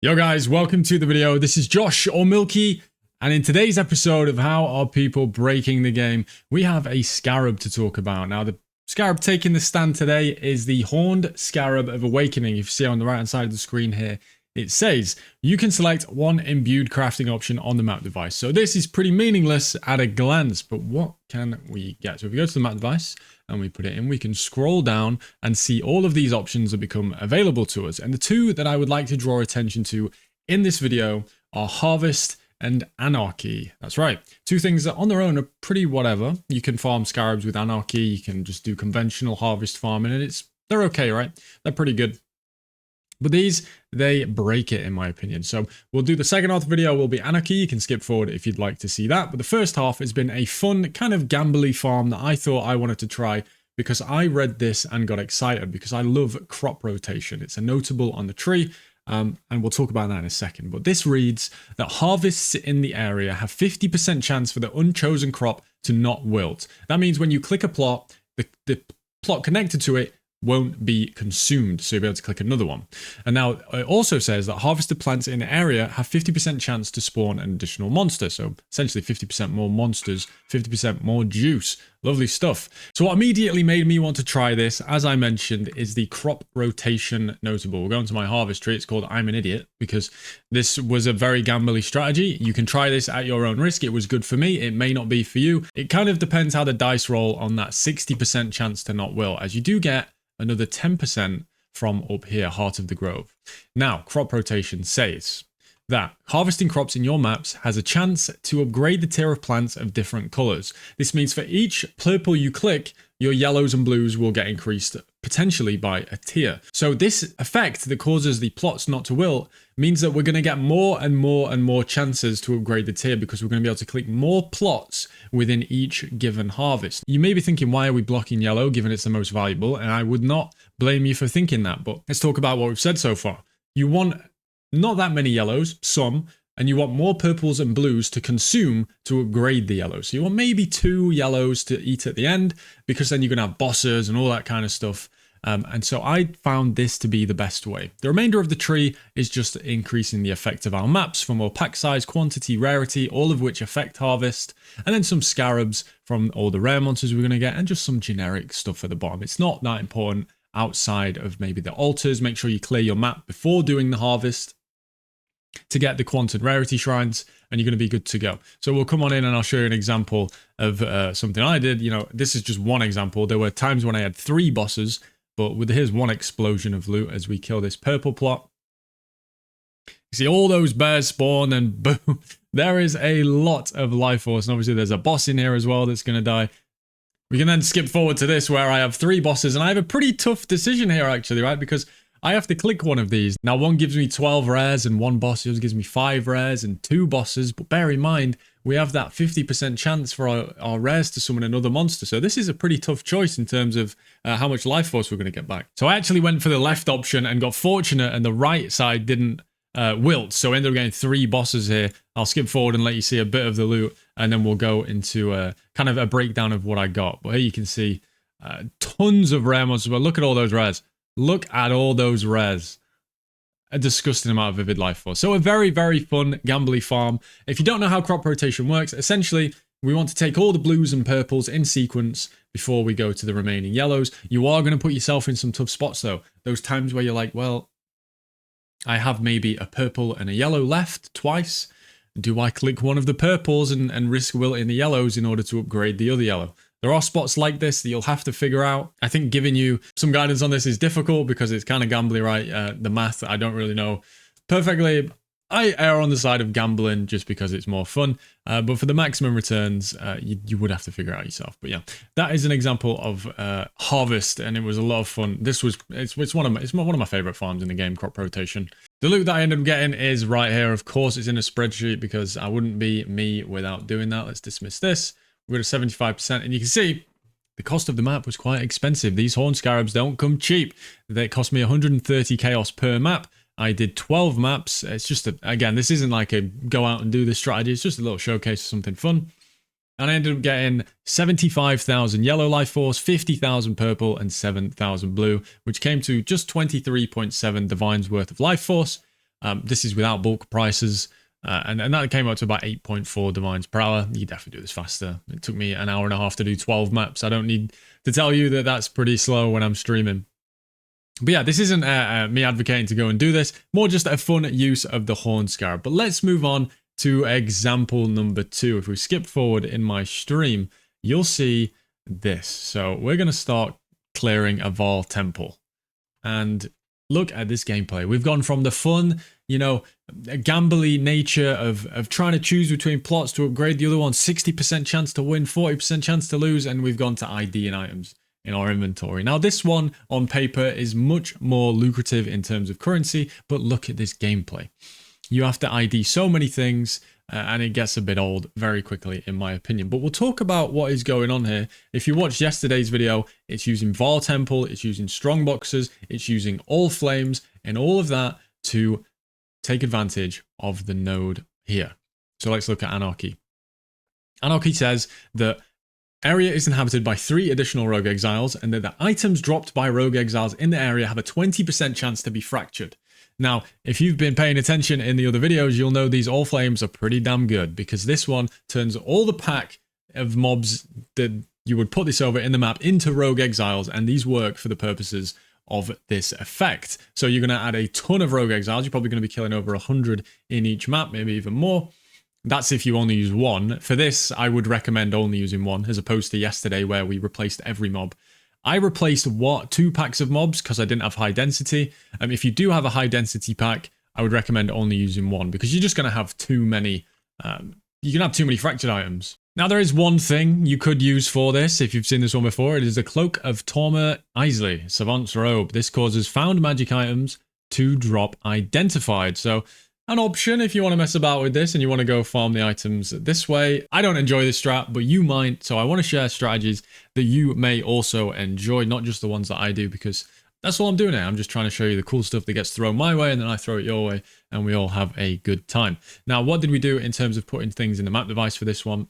Yo guys, welcome to the video. This is Josh or Milky, and in today's episode of How Are People Breaking the Game, we have a scarab to talk about. Now, the scarab taking the stand today is the Horned Scarab of Awakening. If you see on the right hand side of the screen here, it says you can select one imbued crafting option on the map device. So this is pretty meaningless at a glance, but what can we get? So if we go to the map device and we put it in, we can scroll down and see all of these options that become available to us. And the two that I would like to draw attention to in this video are Harvest and Anarchy. That's right. Two things that on their own are pretty whatever. You can farm scarabs with Anarchy. You can just do conventional harvest farming and they're okay, right? They're pretty good. But these, they break it in my opinion. So we'll do the second half of the video will be Anarchy. You can skip forward if you'd like to see that. But the first half has been a fun kind of gambly farm that I thought I wanted to try because I read this and got excited because I love crop rotation. It's a notable on the tree. And we'll talk about that in a second. But this reads that harvests in the area have 50% chance for the unchosen crop to not wilt. That means when you click a plot, the plot connected to it won't be consumed, so you'll be able to click another one. And now it also says that harvested plants in the area have 50% chance to spawn an additional monster, so essentially 50% more monsters, 50% more juice. Lovely stuff. So what immediately made me want to try this, as I mentioned, is the crop rotation notable. We're going to my harvest tree. It's called I'm an Idiot because this was a very gambly strategy. You can try this at your own risk. It was good for me. It may not be for you. It kind of depends how the dice roll on that 60% chance to not will, as you do get another 10% from up here, Heart of the Grove. Now, crop rotation says that harvesting crops in your maps has a chance to upgrade the tier of plants of different colors. This means for each purple you click, your yellows and blues will get increased potentially by a tier. So this effect that causes the plots not to wilt means that we're going to get more and more and more chances to upgrade the tier because we're going to be able to click more plots within each given harvest. You may be thinking, why are we blocking yellow given it's the most valuable? And I would not blame you for thinking that, but let's talk about what we've said so far. You want not that many yellows, some, and you want more purples and blues to consume to upgrade the yellows. So you want maybe 2 yellows to eat at the end because then you're going to have bosses and all that kind of stuff. And so I found this to be the best way. The remainder of the tree is just increasing the effect of our maps for more pack size, quantity, rarity, all of which affect harvest, and then some scarabs from all the rare monsters we're going to get, and just some generic stuff at the bottom. It's not that important outside of maybe the altars. Make sure you clear your map before doing the harvest to get the quant rarity shrines, and you're going to be good to go. So we'll come on in and I'll show you an example of something I did. You know, this is just one example. There were times when I had 3 bosses, but here's one explosion of loot as we kill this purple plot. You see all those bears spawn and boom, there is a lot of life force. And obviously there's a boss in here as well that's going to die. We can then skip forward to this where I have 3 bosses, and I have a pretty tough decision here actually, right? Because I have to click one of these. Now one gives me 12 rares and one boss gives me 5 rares and 2 bosses. But bear in mind, we have that 50% chance for our rares to summon another monster. So this is a pretty tough choice in terms of how much life force we're going to get back. So I actually went for the left option and got fortunate, and the right side didn't wilt. So I ended up getting 3 bosses here. I'll skip forward and let you see a bit of the loot, and then we'll go into kind of a breakdown of what I got. But here you can see tons of rare monsters. But look at all those rares. Look at all those rares. A disgusting amount of vivid life force. So a very, very fun gambly farm. If you don't know how crop rotation works, essentially we want to take all the blues and purples in sequence before we go to the remaining yellows. You are going to put yourself in some tough spots though. Those times where you're like, well, I have maybe a purple and a yellow left twice. Do I click one of the purples and risk wilting the yellows in order to upgrade the other yellow? There are spots like this that you'll have to figure out. I think giving you some guidance on this is difficult because it's kind of gambly, right? The math, I don't really know perfectly. I err on the side of gambling just because it's more fun. But for the maximum returns, you would have to figure it out yourself. But yeah, that is an example of harvest, and it was a lot of fun. It's one of my favorite farms in the game, crop rotation. The loot that I ended up getting is right here. Of course, it's in a spreadsheet because I wouldn't be me without doing that. Let's dismiss this. We're at 75%, and you can see the cost of the map was quite expensive. These Horned Scarabs don't come cheap. They cost me 130 chaos per map. I did 12 maps. It's just, again, this isn't like a go out and do this strategy. It's just a little showcase of something fun. And I ended up getting 75,000 yellow life force, 50,000 purple, and 7,000 blue, which came to just 23.7 divines worth of life force. This is without bulk prices. And that came out to about 8.4 divines per hour. You definitely do this faster. It took me an hour and a half to do 12 maps. I don't need to tell you that that's pretty slow when I'm streaming. But yeah, this isn't me advocating to go and do this. More just a fun use of the Horned Scarab. But let's move on to example number 2. If we skip forward in my stream, you'll see this. So we're going to start clearing a Vaal temple. And look at this gameplay. We've gone from the fun, you know, gambly nature of trying to choose between plots to upgrade the other one, 60% chance to win, 40% chance to lose, and we've gone to ID and items in our inventory. Now this one on paper is much more lucrative in terms of currency, but look at this gameplay. You have to ID so many things, and it gets a bit old very quickly, in my opinion. But we'll talk about what is going on here. If you watched yesterday's video, it's using Vaal Temple, it's using strong boxes, it's using all flames, and all of that to take advantage of the node here. So let's look at Anarchy. Anarchy says that area is inhabited by 3 additional rogue exiles, and that the items dropped by rogue exiles in the area have a 20% chance to be fractured. Now, if you've been paying attention in the other videos, you'll know these all flames are pretty damn good, because this one turns all the pack of mobs that you would put this over in the map into rogue exiles, and these work for the purposes of this effect. So you're going to add a ton of rogue exiles. You're probably going to be killing over 100 in each map, maybe even more. That's if you only use one. For this, I would recommend only using one, as opposed to yesterday where we replaced every mob. I replaced 2 packs of mobs because I didn't have high density. If you do have a high density pack, I would recommend only using one, because you're just going to have too many. You can have too many fractured items. Now there is one thing you could use for this if you've seen this one before. It is the Cloak of Torma Isley, Savant's Robe. This causes found magic items to drop identified. So an option if you want to mess about with this and you want to go farm the items this way. I don't enjoy this strat, but you might. So I want to share strategies that you may also enjoy, not just the ones that I do, because that's all I'm doing here. I'm just trying to show you the cool stuff that gets thrown my way, and then I throw it your way, and we all have a good time. Now, what did we do in terms of putting things in the map device for this one?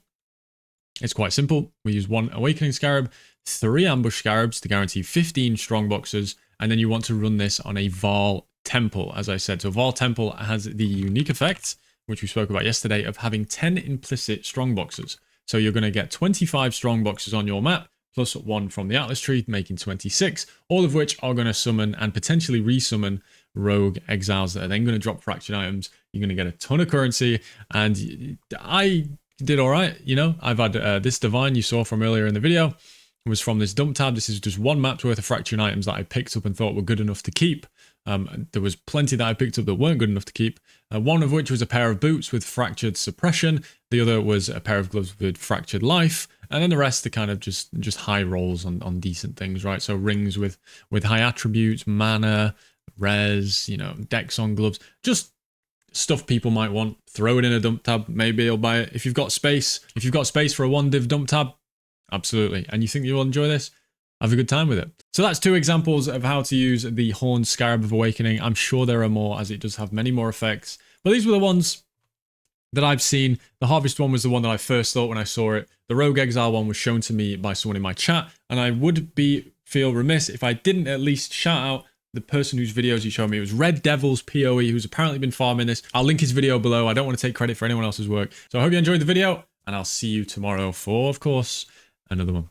It's quite simple. We use 1 Awakening Scarab, 3 Ambush Scarabs to guarantee 15 strong boxes, and then you want to run this on a Vaal Temple, as I said. So Vaal Temple has the unique effect, which we spoke about yesterday, of having 10 implicit strong boxes. So you're going to get 25 strong boxes on your map, plus 1 from the Atlas tree, making 26, all of which are going to summon and potentially resummon rogue exiles that are then going to drop fractured items. You're going to get a ton of currency, and I did all right. You know, I've had this divine you saw from earlier in the video was from this dump tab. This is just 1 map's worth of fractured items that I picked up and thought were good enough to keep. There was plenty that I picked up that weren't good enough to keep. One of which was a pair of boots with fractured suppression. The other was a pair of gloves with fractured life. And then the rest are kind of just high rolls on decent things, right? So rings with high attributes, mana, res, you know, decks on gloves. Just stuff people might want. Throw it in a dump tab. Maybe you'll buy it. If you've got space for a 1 div dump tab, absolutely. And you think you'll enjoy this, have a good time with it. So that's 2 examples of how to use the Horned Scarab of Awakening. I'm sure there are more, as it does have many more effects. But these were the ones that I've seen. The Harvest one was the one that I first thought when I saw it. The Rogue Exile one was shown to me by someone in my chat, and I would feel remiss if I didn't at least shout out the person whose videos he showed me. It was Red Devils PoE, who's apparently been farming this. I'll link his video below. I don't want to take credit for anyone else's work. So I hope you enjoyed the video, and I'll see you tomorrow for, of course, another one.